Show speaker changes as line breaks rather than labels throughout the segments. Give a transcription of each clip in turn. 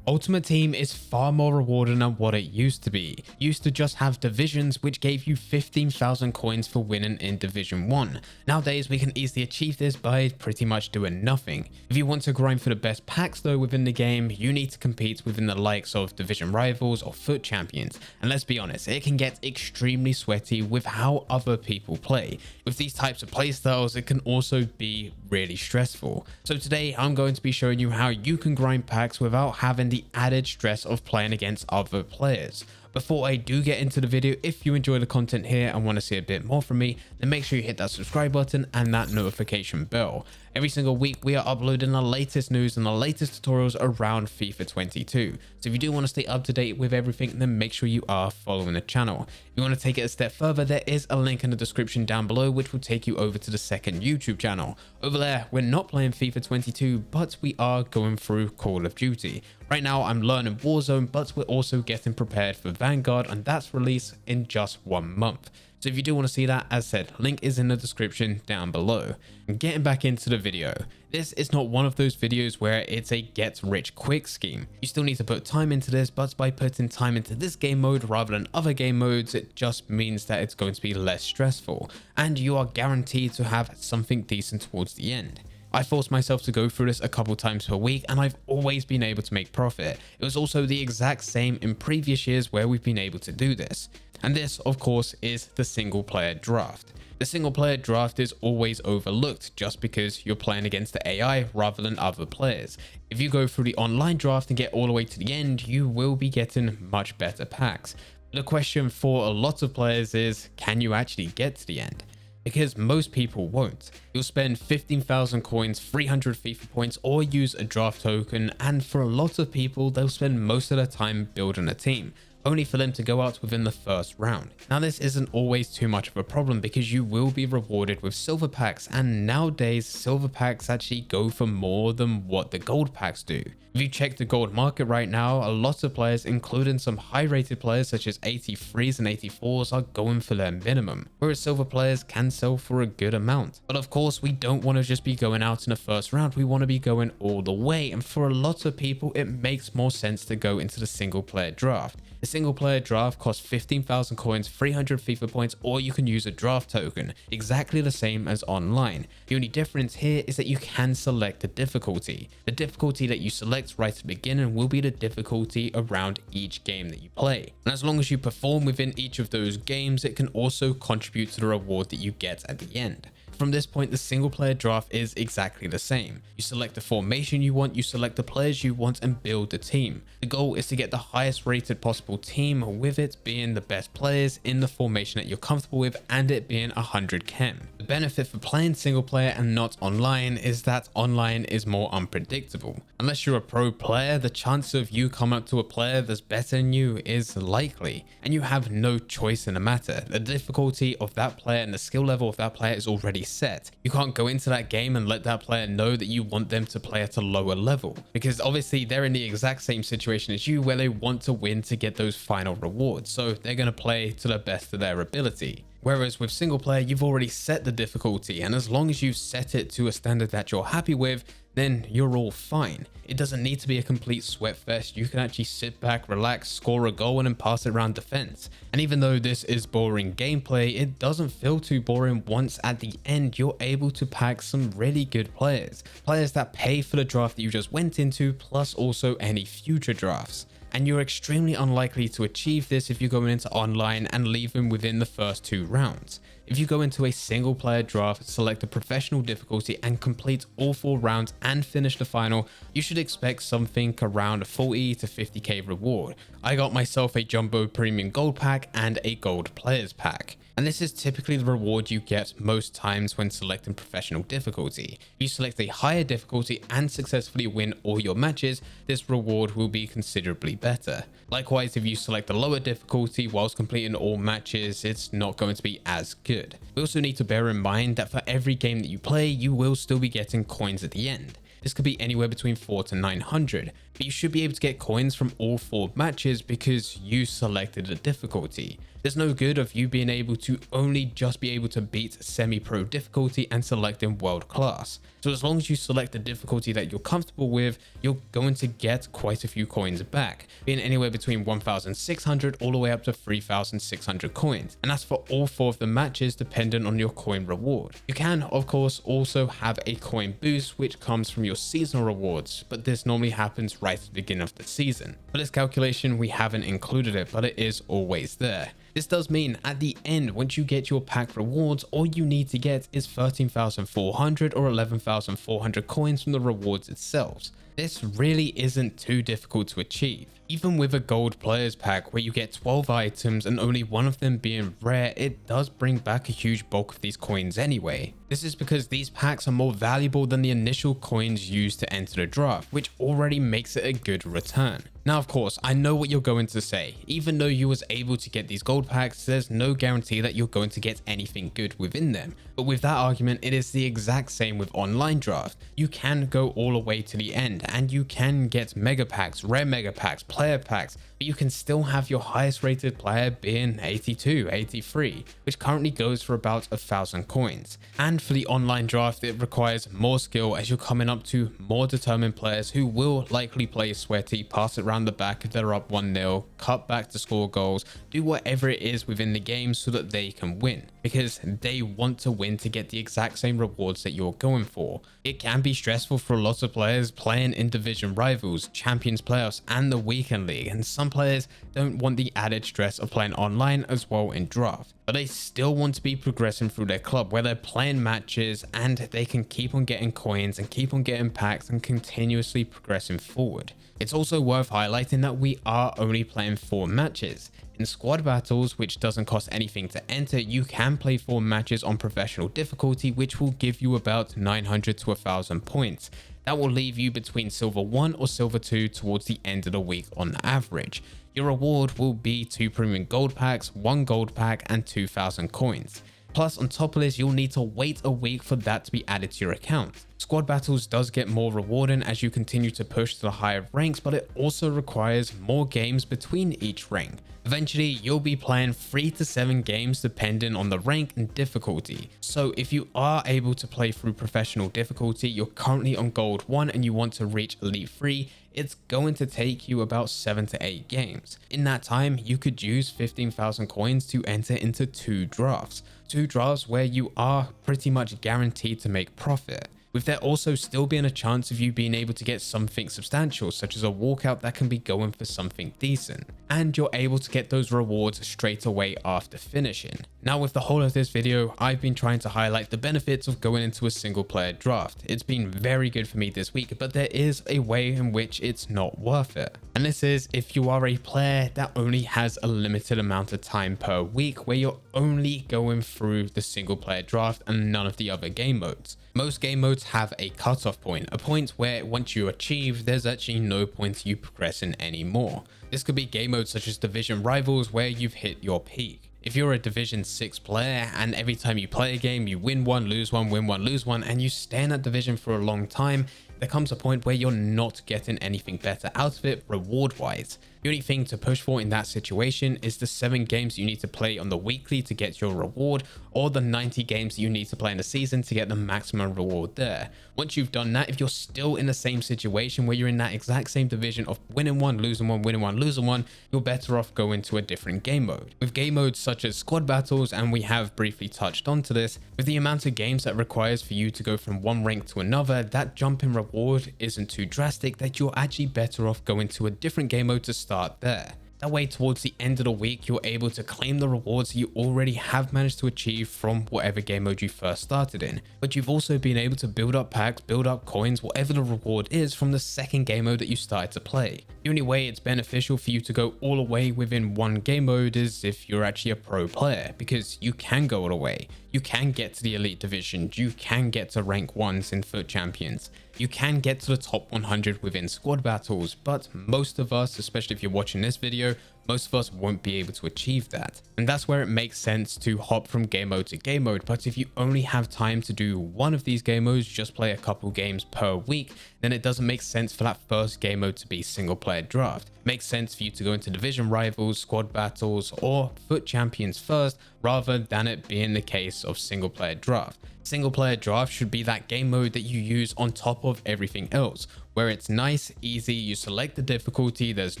Ultimate Team is far more rewarding than what it used to be. You used to just have divisions which gave you 15,000 coins for winning in Division 1. Nowadays we can easily achieve this by pretty much doing nothing. If you want to grind for the best packs though within the game, you need to compete within the likes of division rivals or foot champions, and let's be honest, it can get extremely sweaty with how other people play. With these types of playstyles, it can also be really stressful. So today I'm going to be showing you how you can grind packs without having the added stress of playing against other players. Before I do get into the video, if you enjoy the content here and want to see a bit more from me, then make sure you hit that subscribe button and that notification bell. Every single week we are uploading the latest news and the latest tutorials around FIFA 22. So if you do want to stay up to date with everything, then make sure you are following the channel. If you want to take it a step further, there is a link in the description down below which will take you over to the second YouTube channel. Over there, we're not playing FIFA 22, but we are going through Call of Duty. Right now I'm learning Warzone, but we're also getting prepared for Vanguard, and that's released in just 1 month. So if you do want to see that, as said, link is in the description down below. And getting back into the video, this is not one of those videos where it's a get rich quick scheme. You still need to put time into this, but by putting time into this game mode rather than other game modes, it just means that it's going to be less stressful, and you are guaranteed to have something decent towards the end. I forced myself to go through this a couple times per week, and I've always been able to make profit. It was also the exact same in previous years where we've been able to do this. And this, of course, is the single player draft. The single player draft is always overlooked just because you're playing against the AI rather than other players. If you go through the online draft and get all the way to the end, you will be getting much better packs. The question for a lot of players is, can you actually get to the end? Because most people won't. You'll spend 15,000 coins, 300 FIFA points, or use a draft token, and for a lot of people, they'll spend most of their time building a team, only for them to go out within the first round. Now this isn't always too much of a problem because you will be rewarded with silver packs, and nowadays silver packs actually go for more than what the gold packs do. If you check the gold market right now, a lot of players, including some high rated players such as 83s and 84s, are going for their minimum, whereas silver players can sell for a good amount. But of course we don't want to just be going out in the first round, we want to be going all the way, and for a lot of people it makes more sense to go into the single player draft. The single player draft costs 15,000 coins, 300 FIFA points, or you can use a draft token, exactly the same as online. The only difference here is that you can select the difficulty. The difficulty that you select right at the beginning will be the difficulty around each game that you play. And as long as you perform within each of those games, it can also contribute to the reward that you get at the end. From this point, the single player draft is exactly the same. You select the formation you want, you select the players you want, and build the team. The goal is to get the highest rated possible team, with it being the best players in the formation that you're comfortable with and it being 100 chem. The benefit for playing single player and not online is that online is more unpredictable. Unless you're a pro player, the chance of you coming up to a player that's better than you is likely, and you have no choice in the matter. The difficulty of that player and the skill level of that player is already set. You can't go into that game and let that player know that you want them to play at a lower level, because obviously they're in the exact same situation as you where they want to win to get those final rewards, so they're going to play to the best of their ability. Whereas with single player, you've already set the difficulty, and as long as you've set it to a standard that you're happy with, then you're all fine. It doesn't need to be a complete sweat fest. You can actually sit back, relax, score a goal, and then pass it around defense. And even though this is boring gameplay, it doesn't feel too boring once at the end you're able to pack some really good players. Players that pay for the draft that you just went into, plus also any future drafts. And you're extremely unlikely to achieve this if you're going into online and leave them within the first 2 rounds. If you go into a single player draft, select a professional difficulty and complete all 4 rounds and finish the final, you should expect something around a 40 to 50k reward. I got myself a jumbo premium gold pack and a gold players pack. And this is typically the reward you get most times when selecting professional difficulty. If you select a higher difficulty and successfully win all your matches, this reward will be considerably better. Likewise, if you select a lower difficulty whilst completing all matches, it's not going to be as good. We also need to bear in mind that for every game that you play, you will still be getting coins at the end. This could be anywhere between 4 to 900. but you should be able to get coins from all 4 matches because you selected a difficulty. There's no good of you being able to only just be able to beat semi-pro difficulty and selecting world class. So as long as you select the difficulty that you're comfortable with, you're going to get quite a few coins back, being anywhere between 1,600 all the way up to 3,600 coins. And that's for all 4 of the matches dependent on your coin reward. You can of course also have a coin boost which comes from your seasonal rewards, but this normally happens right at the beginning of the season. For this calculation we haven't included it, but it is always there. This does mean at the end, once you get your pack rewards, all you need to get is 13,400 or 11,400 coins from the rewards itself. This really isn't too difficult to achieve. Even with a gold players pack where you get 12 items and only one of them being rare, it does bring back a huge bulk of these coins anyway. This is because these packs are more valuable than the initial coins used to enter the draft, which already makes it a good return. Now of course, I know what you're going to say. Even though you was able to get these gold packs, there's no guarantee that you're going to get anything good within them. But with that argument, it is the exact same with online draft. You can go all the way to the end and you can get mega packs, rare mega packs, player packs, but you can still have your highest rated player being 82, 83, which currently goes for about 1,000 coins. And for the online draft, it requires more skill as you're coming up to more determined players who will likely play sweaty, pass it around the back if they're up 1-0, cut back to score goals, do whatever it is within the game so that they can win, because they want to win to get the exact same rewards that you're going for. It can be stressful for lots of players playing in division rivals, champions playoffs and the weekend league, and some players don't want the added stress of playing online as well in draft, but they still want to be progressing through their club where they're playing matches and they can keep on getting coins and keep on getting packs and continuously progressing forward. It's also worth highlighting that we are only playing 4 matches. In squad battles, which doesn't cost anything to enter, you can play 4 matches on professional difficulty, which will give you about 900 to 1,000 points. That will leave you between silver 1 or silver 2 towards the end of the week on average. Your reward will be 2 premium gold packs, 1 gold pack and 2,000 coins. Plus on top of this, you'll need to wait a week for that to be added to your account. Squad battles does get more rewarding as you continue to push to the higher ranks, but it also requires more games between each rank. Eventually, you'll be playing 3 to 7 games depending on the rank and difficulty. So if you are able to play through professional difficulty, you're currently on gold 1 and you want to reach elite 3, it's going to take you about 7 to 8 games. In that time, you could use 15,000 coins to enter into 2 drafts. 2 drafts where you are pretty much guaranteed to make profit, with there also still being a chance of you being able to get something substantial, such as a walkout that can be going for something decent, and you're able to get those rewards straight away after finishing. Now with the whole of this video, I've been trying to highlight the benefits of going into a single player draft. It's been very good for me this week, but there is a way in which it's not worth it. And this is if you are a player that only has a limited amount of time per week where you're only going through the single player draft and none of the other game modes. Most game modes have a cutoff point, a point where once you achieve, there's actually no point you progressing anymore. This could be game modes such as Division Rivals where you've hit your peak. If you're a Division 6 player and every time you play a game you win one, lose one, win one, lose one, and you stay in that division for a long time, there comes a point where you're not getting anything better out of it reward wise. The only thing to push for in that situation is the 7 games you need to play on the weekly to get your reward, or the 90 games you need to play in the season to get the maximum reward there. Once you've done that, if you're still in the same situation where you're in that exact same division of winning one, losing one, winning one, losing one, you're better off going to a different game mode. With game modes such as squad battles, and we have briefly touched onto this, with the amount of games that requires for you to go from one rank to another, that jump in reward isn't too drastic that you're actually better off going to a different game mode to start there. That way, towards the end of the week, you're able to claim the rewards you already have managed to achieve from whatever game mode you first started in. But you've also been able to build up packs, build up coins, whatever the reward is from the second game mode that you started to play. The only way it's beneficial for you to go all the way within one game mode is if you're actually a pro player, because you can go all the way. You can get to the elite divisions, you can get to rank 1s in FUT champions, you can get to the top 100 within squad battles, but most of us, especially if you're watching this video, most of us won't be able to achieve that. And that's where it makes sense to hop from game mode to game mode. But if you only have time to do one of these game modes, just play a couple games per week, then it doesn't make sense for that first game mode to be single player draft. It makes sense for you to go into division rivals, squad battles, or foot champions first, rather than it being the case of single player draft. Single player draft should be that game mode that you use on top of everything else, where it's nice, easy, you select the difficulty, there's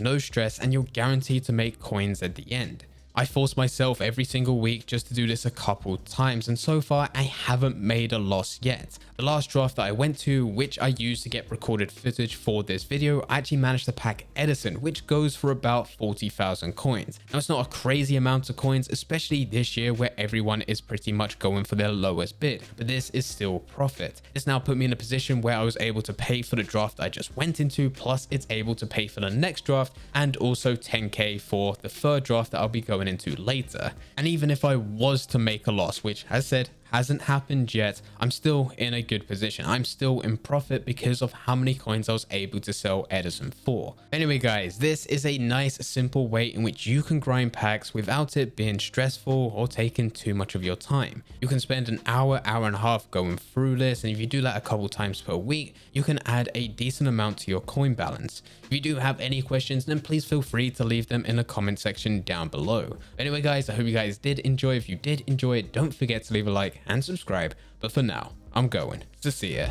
no stress, and you're guaranteed to make coins at the end. I force myself every single week just to do this a couple times, and so far I haven't made a loss yet. The last draft that I went to, which I used to get recorded footage for this video, I actually managed to pack Edison, which goes for about 40,000 coins. Now it's not a crazy amount of coins, especially this year where everyone is pretty much going for their lowest bid, but this is still profit. This now put me in a position where I was able to pay for the draft I just went into, plus it's able to pay for the next draft, and also 10k for the third draft that I'll be going into later. And even if I was to make a loss, which as said hasn't happened yet, I'm still in a good position. I'm still in profit because of how many coins I was able to sell Edison for. Anyway guys, this is a nice simple way in which you can grind packs without it being stressful or taking too much of your time. You can spend an hour, hour and a half going through this, and if you do that a couple times per week, you can add a decent amount to your coin balance. If you do have any questions, then please feel free to leave them in the comment section down below. Anyway guys, I hope you guys did enjoy. If you did enjoy it, don't forget to leave a like and subscribe. But for now, I'm going to see ya.